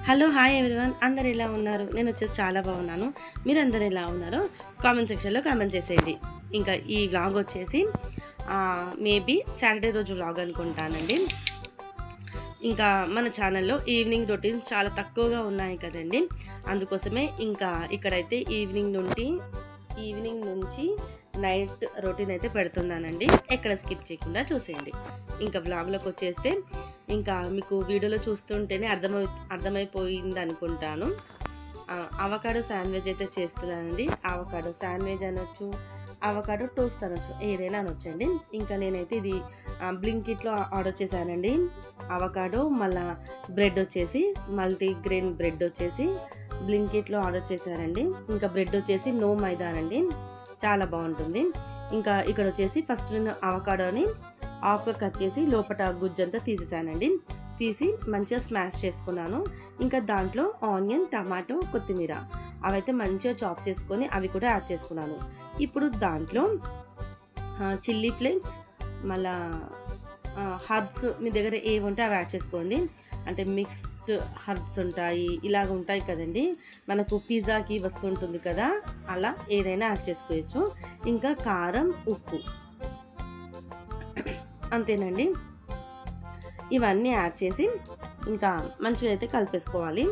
Hello hi everyone, అందరు ఎలా ఉన్నారు? నేను వచ్చేసి చాలా బాగున్నాను. మీరు అందరు ఎలా ఉన్నారో కామెంట్ సెక్షన్లో కామెంట్ చేసేయండి. ఇంకా ఈ వ్లాగ్ వచ్చేసి మేబీ సాటర్డే రోజు వ్లాగ్ అనుకుంటానండి. ఇంకా మన ఛానల్లో ఈవినింగ్ రొటీన్స్ చాలా తక్కువగా ఉన్నాయి కదండి, అందుకోసమే ఇంకా ఇక్కడైతే ఈవినింగ్ నుంచి నైట్ రొటీన్ అయితే పెడుతున్నానండి. ఎక్కడ స్కిప్ చేయకుండా చూసేయండి. ఇంకా వ్లాగ్లోకి వచ్చేస్తే ఇంకా మీకు వీడియోలో చూస్తుంటేనే అర్థమైపోయింది అనుకుంటాను. అవకాడో శాండ్విచ్ అయితే చేస్తున్నానండి. అవకాడో శాండ్విచ్ అనొచ్చు, అవకాడో టోస్ట్ అనొచ్చు, ఏదైనా అనొచ్చండి. ఇంకా నేనైతే ఇది బ్లింకిట్లో ఆర్డర్ చేశానండి. అవకాడో మళ్ళీ బ్రెడ్ వచ్చేసి మల్టీగ్రెయిన్ బ్రెడ్ వచ్చేసి బ్లింకిట్లో ఆర్డర్ చేశానండి. ఇంకా బ్రెడ్ వచ్చేసి నో మైదానండి, చాలా బాగుంటుంది. ఇంకా ఇక్కడ వచ్చేసి ఫస్ట్ నేను అవకాడోని హాఫ్గా కట్ చేసి లోపల గుజ్జంతా తీసేసానండి. తీసి మంచిగా స్మాష్ చేసుకున్నాను. ఇంకా దాంట్లో ఆనియన్, టమాటో, కొత్తిమీర అవైతే మంచిగా చాప్ చేసుకొని అవి కూడా యాడ్ చేసుకున్నాను. ఇప్పుడు దాంట్లో చిల్లీ ఫ్లేక్స్, మళ్ళా హర్బ్స్ మీ దగ్గర ఏవి ఉంటే అవి యాడ్ చేసుకోండి. అంటే మిక్స్డ్ హర్బ్స్ ఉంటాయి, ఇలాగ ఉంటాయి కదండి, మనకు పిజ్జాకి వస్తుంటుంది కదా, అలా ఏదైనా యాడ్ చేసుకోవచ్చు. ఇంకా కారం, ఉప్పు, అంతేనండి. ఇవన్నీ యాడ్ చేసి ఇంకా మంచిగా అయితే కలిపేసుకోవాలి.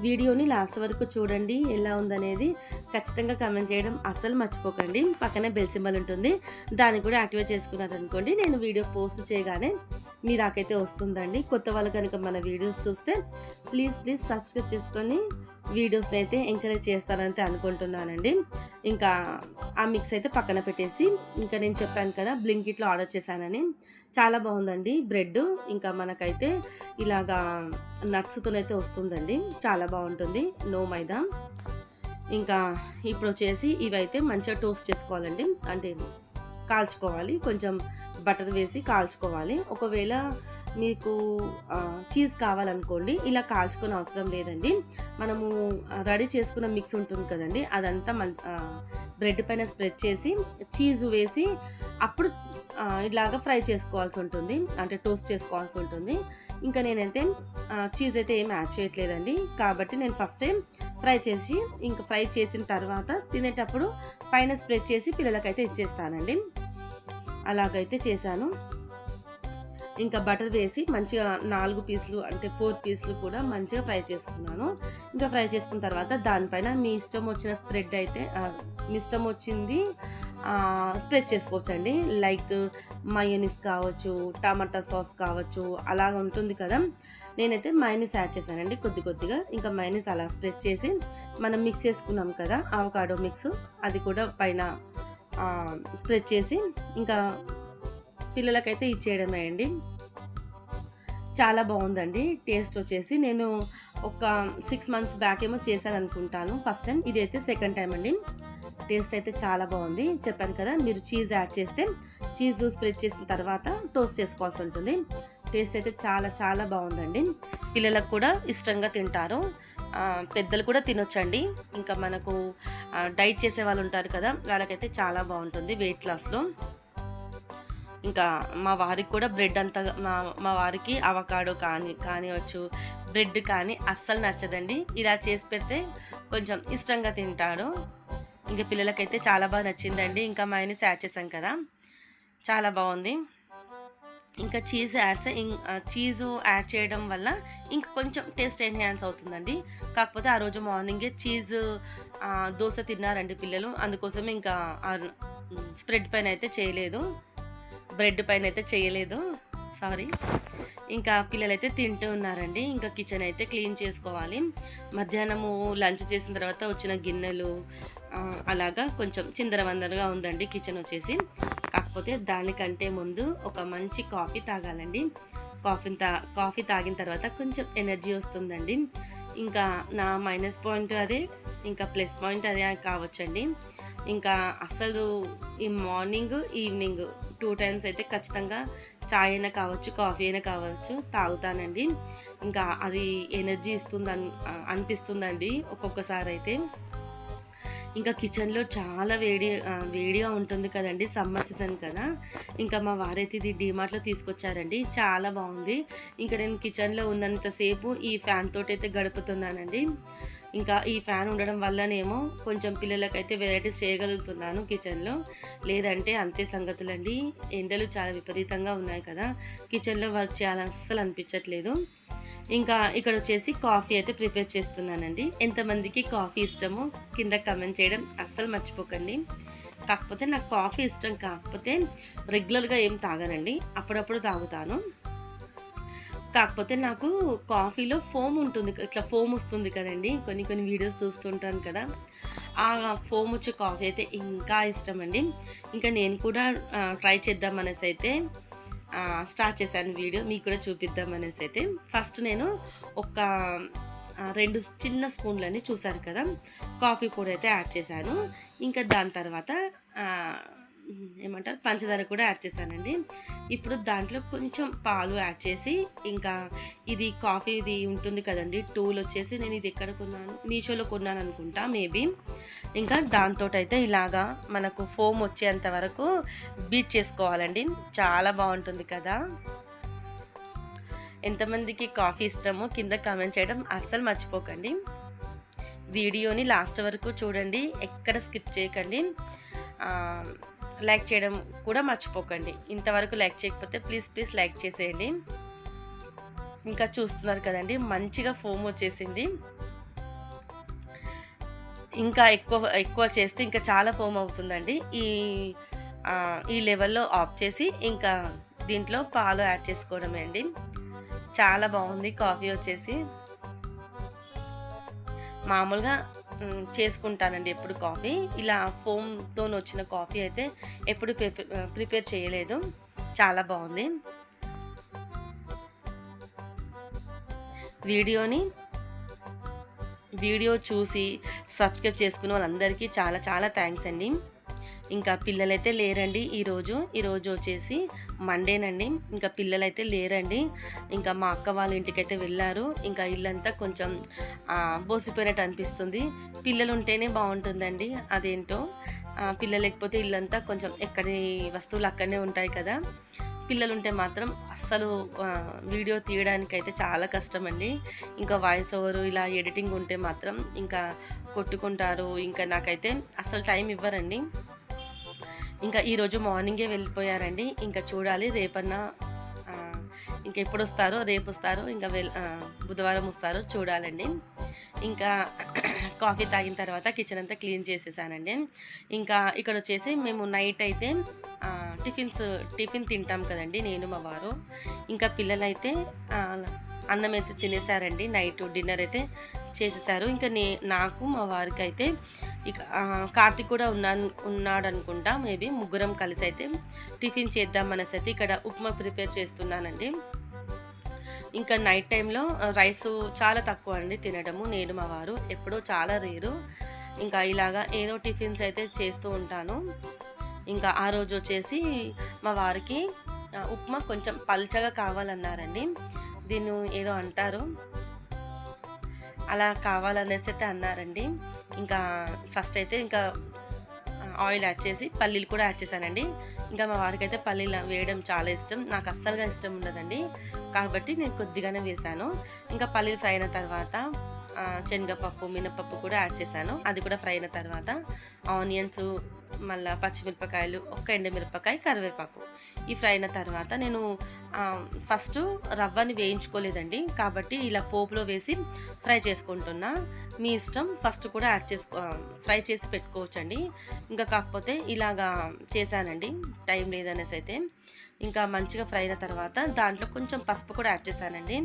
వీడియోని లాస్ట్ వరకు చూడండి, ఎలా ఉందనేది ఖచ్చితంగా కామెంట్ చేయడం అస్సలు మర్చిపోకండి. పక్కనే బెల్ సింబల్ ఉంటుంది, దాన్ని కూడా యాక్టివేట్ చేసుకున్నారనుకోండి, నేను వీడియో పోస్ట్ చేయగానే మీ దాకైతే వస్తుందండి. కొత్త వాళ్ళు కనుక మన వీడియోస్ చూస్తే ప్లీజ్ సబ్స్క్రైబ్ చేసుకొని వీడియోస్ని అయితే ఎంకరేజ్ చేస్తారంటే అనుకుంటున్నానండి. ఇంకా ఆ మిక్స్ అయితే పక్కన పెట్టేసి, ఇంకా నేను చెప్పాను కదా బ్లింకిట్లో ఆర్డర్ చేశానని, చాలా బాగుందండి బ్రెడ్. ఇంకా మనకైతే ఇలాగా నట్స్తోనైతే వస్తుందండి, చాలా బాగుంటుంది, నో మైదా. ఇంకా ఇప్పుడు వచ్చేసి ఇవైతే మంచిగా టోస్ట్ చేసుకోవాలండి, అంటే కాల్చుకోవాలి. కొంచెం బటర్ వేసి కాల్చుకోవాలి. ఒకవేళ మీకు చీజ్ కావాలనుకోండి, ఇలా కాల్చుకునే అవసరం లేదండి. మనము రెడీ చేసుకున్న మిక్స్ ఉంటుంది కదండి, అదంతా బ్రెడ్ పైన స్ప్రెడ్ చేసి చీజ్ వేసి అప్పుడు ఇలాగా ఫ్రై చేసుకోవాల్సి ఉంటుంది, అంటే టోస్ట్ చేసుకోవాల్సి ఉంటుంది. ఇంకా నేనైతే చీజ్ అయితే ఏం యాడ్ చేయట్లేదండి, కాబట్టి నేను ఫస్ట్ టైం ఫ్రై చేసి ఇంకా ఫ్రై చేసిన తర్వాత తినేటప్పుడు పైన స్ప్రెడ్ చేసి పిల్లలకైతే ఇచ్చేస్తానండి. అలాగైతే చేశాను. ఇంకా బటర్ వేసి మంచిగా 4 పీసులు అంటే 4 పీసులు కూడా మంచిగా ఫ్రై చేసుకున్నాను. ఇంకా ఫ్రై చేసుకున్న తర్వాత దానిపైన మీ ఇష్టం వచ్చిన స్ప్రెడ్ అయితే మీ ఇష్టం వచ్చింది స్ప్రెడ్ చేసుకోవచ్చండి. లైక్ మయోనీస్ కావచ్చు, టమాటా సాస్ కావచ్చు, అలాగ ఉంటుంది కదా. నేనైతే మయోనీస్ యాడ్ చేశానండి కొద్దిగా. ఇంకా మయోనీస్ అలా స్ప్రెడ్ చేసి మనం మిక్స్ చేసుకున్నాం కదా అవకాడో మిక్స్, అది కూడా పైన స్ప్రెడ్ చేసి ఇంకా పిల్లలకైతే ఇచ్చేయడమే అండి. చాలా బాగుందండి టేస్ట్ వచ్చేసి. నేను ఒక 6 months బ్యాక్ ఏమో చేశాను అనుకుంటాను ఫస్ట్ టైం, ఇదైతే సెకండ్ టైం అండి. టేస్ట్ అయితే చాలా బాగుంది. చెప్పాను కదా, మీరు చీజ్ యాడ్ చేస్తే చీజ్ స్ప్రెడ్ చేసిన తర్వాత టోస్ట్ చేసుకోవాల్సి ఉంటుంది. టేస్ట్ అయితే చాలా బాగుందండి. పిల్లలకు కూడా ఇష్టంగా తింటారు, పెద్దలు కూడా తినొచ్చండి. ఇంకా మనకు డైట్ చేసే వాళ్ళు ఉంటారు కదా, వాళ్ళకైతే చాలా బాగుంటుంది వెయిట్ లాస్లో. ఇంకా మా వారికి కూడా బ్రెడ్ అంతా మా వారికి అవకాడో కానివచ్చు, బ్రెడ్ కానీ అస్సలు నచ్చదండి. ఇలా చేసి పెడితే కొంచెం ఇష్టంగా తింటాడు. ఇంకా పిల్లలకైతే చాలా బాగా నచ్చిందండి. ఇంకా మయోనీస్ యాడ్ చేసాం కదా, చాలా బాగుంది. ఇంకా చీజు యాడ్ చేయడం వల్ల ఇంకా కొంచెం టేస్ట్ ఎన్హాన్స్ అవుతుందండి. కాకపోతే ఆ రోజు మార్నింగే దోశ తిన్నారండి పిల్లలు, అందుకోసమే ఇంకా స్ప్రెడ్ పైన అయితే చేయలేదు, బ్రెడ్ పైన అయితే చేయలేదు, సారీ. ఇంకా పిల్లలైతే తింటూ ఉన్నారండి. ఇంకా కిచెన్ అయితే క్లీన్ చేసుకోవాలి. మధ్యాహ్నము లంచ్ చేసిన తర్వాత వచ్చిన గిన్నెలు అలాగా కొంచెం చిందరవందరగా ఉందండి కిచెన్ వచ్చేసి. కాకపోతే దానికంటే ముందు ఒక మంచి కాఫీ తాగాలండి. కాఫీ తాగిన తర్వాత కొంచెం ఎనర్జీ వస్తుందండి. ఇంకా నా మైనస్ పాయింట్ అదే, ఇంకా ప్లస్ పాయింట్ అదే కావచ్చండి. ఇంకా అసలు ఈ మార్నింగ్ ఈవినింగ్ 2 times అయితే ఖచ్చితంగా చాయ్ అయినా కావచ్చు, కాఫీ అయినా కావచ్చు తాగుతానండి. ఇంకా అది ఎనర్జీ అనిపిస్తుందండి ఒక్కొక్కసారి అయితే. ఇంకా కిచెన్లో చాలా వేడిగా ఉంటుంది కదండి, సమ్మర్ సీజన్ కదా. ఇంకా మా వారైతే ఇది డీమార్ట్లో తీసుకొచ్చారండి, చాలా బాగుంది. ఇంకా నేను కిచెన్లో ఉన్నంతసేపు ఈ ఫ్యాన్ తోటైతే గడుపుతున్నానండి. ఇంకా ఈ ఫ్యాన్ ఉండడం వల్లనేమో కొంచెం పిల్లలకైతే వెరైటీస్ చేయగలుగుతున్నాను కిచెన్లో, లేదంటే అంతే సంగతులండి. ఎండలు చాలా విపరీతంగా ఉన్నాయి కదా, కిచెన్లో వర్క్ చేయాలని అస్సలు అనిపించట్లేదు. ఇంకా ఇక్కడ వచ్చేసి కాఫీ అయితే ప్రిపేర్ చేస్తున్నానండి. ఎంతమందికి కాఫీ ఇష్టమో కింద కమెంట్ చేయడం అస్సలు మర్చిపోకండి. కాకపోతే నాకు కాఫీ ఇష్టం, కాకపోతే రెగ్యులర్గా ఏం తాగనండి, అప్పుడప్పుడు తాగుతాను. కాకపోతే నాకు కాఫీలో ఫోమ్ ఉంటుంది, ఇట్లా ఫోమ్ వస్తుంది కదండి, కొన్ని వీడియోస్ చూస్తుంటాను కదా, ఆ ఫోమ్ వచ్చే కాఫీ అయితే ఇంకా ఇష్టం అండి. ఇంకా నేను కూడా ట్రై చేద్దాం అనేసి అయితే స్టార్ట్ చేశాను వీడియో, మీకు కూడా చూపిద్దాం అనేసి అయితే. ఫస్ట్ నేను ఒక 2 చిన్న స్పూన్లని చూసారు కదా కాఫీ పొడి అయితే యాడ్ చేశాను. ఇంకా దాని తర్వాత ఏమంటారు పంచదార కూడా యాడ్ చేశానండి. ఇప్పుడు దాంట్లో కొంచెం పాలు యాడ్ చేసి, ఇంకా ఇది కాఫీ ఇది ఉంటుంది కదండి టూల్ వచ్చేసి, నేను ఇది ఎక్కడ కొన్నాను, మీషోలో కొన్నాను అనుకుంటా మేబీ. ఇంకా దాంతో అయితే ఇలాగా మనకు ఫోమ్ వచ్చేంత వరకు బీట్ చేసుకోవాలండి, చాలా బాగుంటుంది కదా. ఎంతమందికి కాఫీ ఇష్టమో కింద కామెంట్ చేయడం అస్సలు మర్చిపోకండి. వీడియోని లాస్ట్ వరకు చూడండి, ఎక్కడ స్కిప్ చేయకండి. లైక్ చేయడం కూడా మర్చిపోకండి. ఇంతవరకు లైక్ చేయకపోతే ప్లీజ్ లైక్ చేసేయండి. ఇంకా చూస్తున్నారు కదండి, మంచిగా ఫోమ్ వచ్చేసింది. ఇంకా ఎక్కువ చేస్తే ఇంకా చాలా ఫోమ్ అవుతుందండి. ఈ లెవెల్లో ఆఫ్ చేసి ఇంకా దీంట్లో పాలు యాడ్ చేసుకోవడమే అండి. చాలా బాగుంది కాఫీ వచ్చేసి. మామూలుగా చేసుకుంటానండి ఎప్పుడు కాఫీ, ఇలా ఫోమ్తో వచ్చిన కాఫీ అయితే ఎప్పుడు ప్రిపేర్ చేయలేదు, చాలా బాగుంది. వీడియో చూసి సబ్స్క్రైబ్ చేసుకున్న వాళ్ళందరికీ చాలా థ్యాంక్స్ అండి. ఇంకా పిల్లలైతే లేరండి ఈరోజు వచ్చేసి మండేనండి. ఇంకా పిల్లలైతే లేరండి, ఇంకా మా అక్క వాళ్ళ ఇంటికైతే వెళ్ళారు. ఇంకా ఇల్లంతా కొంచెం బోసిపోయినట్టు అనిపిస్తుంది. పిల్లలు ఉంటేనే బాగుంటుందండి, అదేంటో పిల్లలు లేకపోతే ఇల్లంతా కొంచెం ఎక్కడి వస్తువులు అక్కడనే ఉంటాయి కదా. పిల్లలు ఉంటే మాత్రం అస్సలు వీడియో తీయడానికైతే చాలా కష్టం అండి. ఇంకా వాయిస్ ఓవర్ ఇలా ఎడిటింగ్ ఉంటే మాత్రం ఇంకా కొట్టుకుంటారు, ఇంకా నాకైతే అస్సలు టైం ఇవ్వరండి. ఇంకా ఈరోజు మార్నింగే వెళ్ళిపోయారండి. ఇంకా చూడాలి రేపన్నా ఇంకా ఎప్పుడు వస్తారో, రేపు వస్తారో, ఇంకా బుధవారం వస్తారో చూడాలండి. ఇంకా కాఫీ తాగిన తర్వాత కిచెన్ అంతా క్లీన్ చేసేసానండి. ఇంకా ఇక్కడ వచ్చేసి మేము నైట్ అయితే టిఫిన్ తింటాం కదండి, నేను మా వారు. ఇంకా పిల్లలైతే అన్నం అయితే తినేసారండి, నైట్ డిన్నర్ అయితే చేసేసారు. ఇంకా నాకు మా వారికి అయితే ఇక కార్తీక్ కూడా ఉన్నాడు అనుకుంటా, మేబీ ముగ్గురం కలిసి అయితే టిఫిన్ చేద్దాం అనేసి అయితే ఇక్కడ ఉప్మా ప్రిపేర్ చేస్తున్నానండి. ఇంకా నైట్ టైంలో రైస్ చాలా తక్కువ అండి తినడము, నేను మా వారు ఎప్పుడో చాలా రేరు. ఇంకా ఇలాగా ఏదో టిఫిన్స్ అయితే చేస్తూ ఉంటాను. ఇంకా ఆ రోజు వచ్చేసి మా వారికి ఉప్మా కొంచెం పల్చగా కావాలన్నారండి, దీన్ని ఏదో అంటారు, అలా కావాలనేసి అయితే అన్నారండి. ఇంకా ఫస్ట్ అయితే ఇంకా ఆయిల్ యాడ్ చేసి పల్లీలు కూడా యాడ్ చేశానండి. ఇంకా మా వారికి అయితే పల్లీలు వేయడం చాలా ఇష్టం, నాకు అస్సలుగా ఇష్టం ఉండదండి, కాబట్టి నేను కొద్దిగానే వేశాను. ఇంకా పల్లీలు ఫ్రై అయిన తర్వాత శనగపప్పు మినపప్పు కూడా యాడ్ చేశాను, అది కూడా ఫ్రై అయిన తర్వాత ఆనియన్స్, మళ్ళీ పచ్చిమిరపకాయలు, ఒక్క ఎండుమిరపకాయ, కరివేపాకు ఈ ఫ్రై అయిన తర్వాత నేను ఫస్ట్ రవ్వని వేయించుకోలేదండి, కాబట్టి ఇలా పోపులో వేసి ఫ్రై చేసుకుంటున్నా. మీ ఇష్టం, ఫస్ట్ కూడా ఫ్రై చేసి పెట్టుకోవచ్చండి. ఇంకా కాకపోతే ఇలాగా చేశానండి, టైం లేదనేసి అయితే. ఇంకా మంచిగా ఫ్రై అయిన తర్వాత దాంట్లో కొంచెం పసుపు కూడా యాడ్ చేశానండి.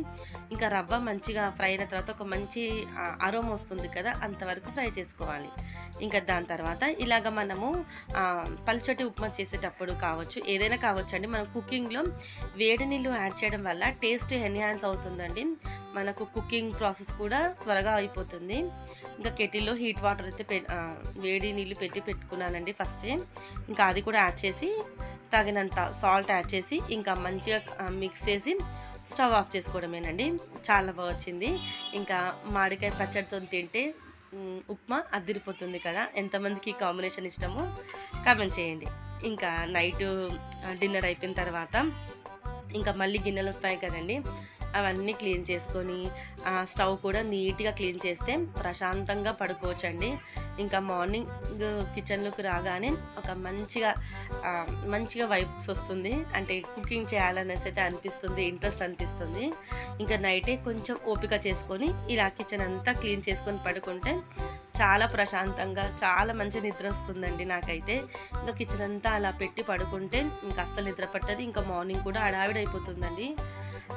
ఇంకా రవ్వ మంచిగా ఫ్రై అయిన తర్వాత ఒక మంచి అరోమా వస్తుంది కదా, అంతవరకు ఫ్రై చేసుకోవాలి. ఇంకా దాని తర్వాత ఇలాగ మనము పల్చటి ఉప్మా చేసేటప్పుడు కావచ్చు, ఏదైనా కావచ్చు అండి, మనం కుకింగ్లో వేడి నీళ్ళు యాడ్ చేయడం వల్ల టేస్ట్ ఎన్హాన్స్ అవుతుందండి, మనకు కుకింగ్ ప్రాసెస్ కూడా త్వరగా అయిపోతుంది. ఇంకా కెటిల్లో హీట్ వాటర్ అయితే వేడి నీళ్ళు పెట్టుకున్నానండి ఫస్టే. ఇంకా అది కూడా యాడ్ చేసి తగినంత సాల్ట్ యాడ్ చేసి ఇంకా మంచిగా మిక్స్ చేసి స్టవ్ ఆఫ్ చేసుకోవడమేనండి. చాలా బాగా వచ్చింది. ఇంకా మామిడికాయ పచ్చడితో తింటే ఉప్మా అద్దిరిపోతుంది కదా. ఎంతమందికి ఈ కాంబినేషన్ ఇష్టమో కామెంట్ చేయండి. ఇంకా నైటు డిన్నర్ అయిపోయిన తర్వాత ఇంకా మళ్ళీ గిన్నెలు వస్తాయి కదండి, అవన్నీ క్లీన్ చేసుకొని స్టవ్ కూడా నీట్గా క్లీన్ చేస్తే ప్రశాంతంగా పడుకోవచ్చండి. ఇంకా మార్నింగ్ కిచెన్లోకి రాగానే ఒక మంచిగా వైబ్స్ వస్తుంది. అంటే కుకింగ్ చేయాలనేసి అయితే అనిపిస్తుంది, ఇంట్రెస్ట్ అనిపిస్తుంది. ఇంకా నైటే కొంచెం ఓపిక చేసుకొని ఇలా కిచెన్ అంతా క్లీన్ చేసుకొని పడుకుంటే చాలా ప్రశాంతంగా చాలా మంచి నిద్ర వస్తుందండి నాకైతే. ఇంకా కిచెన్ అంతా అలా పెట్టి పడుకుంటే ఇంకా అస్సలు నిద్ర పట్టదు. ఇంకా మార్నింగ్ కూడా హడావిడైపోతుందండి.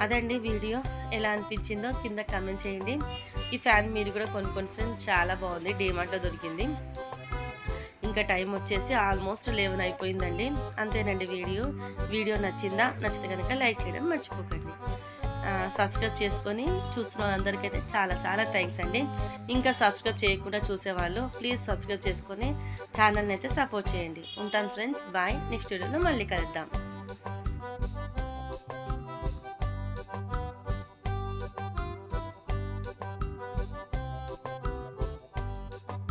అదండి వీడియో. ఎలా అనిపించిందో కింద కామెంట్ చేయండి. ఈ ఫ్యాన్ మీరు కూడా కొనుక్కోండి ఫ్రెండ్స్, చాలా బాగుంది, డీమార్ట్లో దొరికింది. ఇంకా టైం వచ్చేసి ఆల్మోస్ట్ 11 అయిపోయిందండి. అంతేనండి వీడియో నచ్చితే కనుక లైక్ చేయడం మర్చిపోకండి. సబ్స్క్రైబ్ చేసుకొని చూస్తున్న వాళ్ళందరికైతే చాలా చాలా థ్యాంక్స్ అండి. ఇంకా సబ్స్క్రైబ్ చేయకుండా చూసేవాళ్ళు ప్లీజ్ సబ్స్క్రైబ్ చేసుకొని ఛానల్ని అయితే సపోర్ట్ చేయండి. ఉంటాను ఫ్రెండ్స్, బాయ్. నెక్స్ట్ వీడియోలో మళ్ళీ కలుద్దాం.